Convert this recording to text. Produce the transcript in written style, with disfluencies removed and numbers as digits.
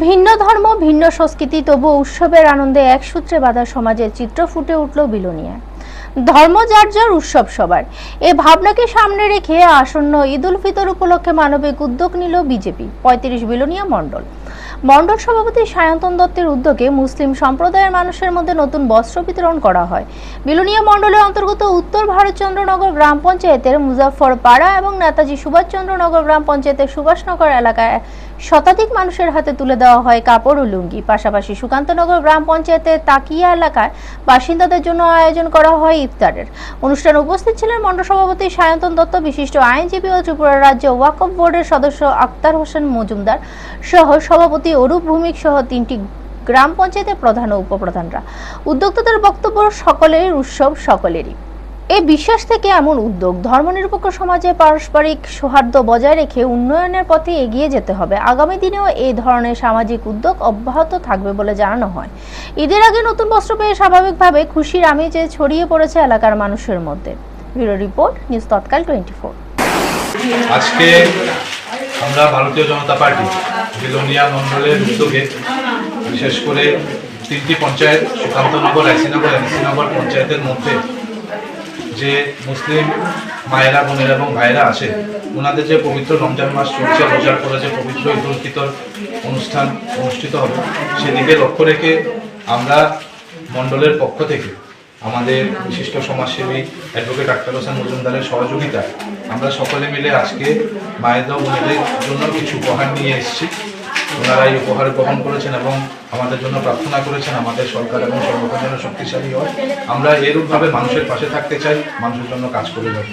ভিন্ন ধর্ম ভিন্ন সংস্কৃতি তবু উৎসবের আনন্দে এক সূত্রে বাঁধা সমাজের চিত্র ফুটে উঠল বিলোনিয়ায়। ধর্ম যার যার, উৎসব সবার, এ ভাবনাকে সামনে রেখে আসন্ন ঈদ উল ফিতর উপলক্ষে মানবিক উদ্যোগ নিল বিজেপি ৩৫ বিলোনিয়া মণ্ডল। মণ্ডল সভাপতি সায়ন্তন দত্তের উদ্যোগে মুসলিম সম্প্রদায়ের মানুষের মধ্যে নতুন বস্ত্র বিতরণ করা হয়। বিলোনিয়া মণ্ডলের অন্তর্গত উত্তর ভারতচন্দ্রনগর গ্রাম পঞ্চায়েতের মুজাফফরপাড়া এবং নেতাজি সুভাষচন্দ্রনগর গ্রাম পঞ্চায়েতের সুভাষনগর এলাকায় শতাধিক মানুষের হাতে তুলে দেওয়া হয় কাপড় ও লুঙ্গি। পাশাপাশি সুকান্তনগর গ্রাম পঞ্চায়েতের তাকিয়া এলাকায় বাসিন্দাদের জন্য আয়োজন করা হয় ইফতারের। অনুষ্ঠানে উপস্থিত ছিলেন মণ্ডল সভাপতি সায়ন্তন দত্ত, বিশিষ্ট আইনজীবী ও ত্রিপুরা রাজ্য ওয়াকফ বোর্ডের সদস্য আক্তার হোসেন মজুমদার সহ সভাপতি অরূপ ভৌমিক সহ ৩টি গ্রাম পঞ্চায়েতের প্রধান ও উপপ্রধানরা। উদ্যোক্তাদের বক্তব্য, সকলের উৎসব সকলেরই। এই বিশ্বাস থেকে এমন উদ্যোগ ধর্মনিরপেক্ষ সমাজে পারস্পরিক সৌহার্দ্য বজায় রেখে উন্নয়নের পথে এগিয়ে যেতে হবে। আগামী দিনেও এই ধরনের সামাজিক উদ্যোগ অব্যাহত থাকবে বলে জানানো হয়। ঈদের আগে নতুন বস্ত্র পেয়ে স্বাভাবিকভাবে খুশির আমেজ ছড়িয়ে পড়েছে এলাকার মানুষের মধ্যে। ব্যুরো রিপোর্ট, নিউজ তৎকাল 24। আজকে আমরা ভারতীয় জনতা পার্টি বিলোনিয়া মণ্ডলের উদ্যোগে বিশেষ করে 3টি পঞ্চায়েত সুকান্তনগর, আইসিনগর, এমসিনগর পঞ্চায়েতের মধ্যে যে মুসলিম মায়েরা, বোনেরা এবং ভাইয়েরা আসে, ওনাদের যে পবিত্র রমজান মাস চলছে, রোজার পরে যে পবিত্র ঈদ উল ফিতর অনুষ্ঠান অনুষ্ঠিত হবে, সেদিকে লক্ষ্য রেখে আমরা মণ্ডলের পক্ষ থেকে আমাদের বিশিষ্ট সমাজসেবী অ্যাডভোকেট আক্তার হোসেন মজুমদারের সহযোগিতা আমরা সকলে মিলে আজকে মায়েদের বোনেদের জন্য কিছু উপহার নিয়ে এসেছি। ওনারা এই উপহার গ্রহণ করেছেন এবং আমাদের জন্য প্রার্থনা করেছেন আমাদের সরকার এবং সর্বকার জন্য শক্তিশালী হয়। আমরা এরূপভাবে মানুষের পাশে থাকতে চাই, মানুষের জন্য কাজ করে যাব।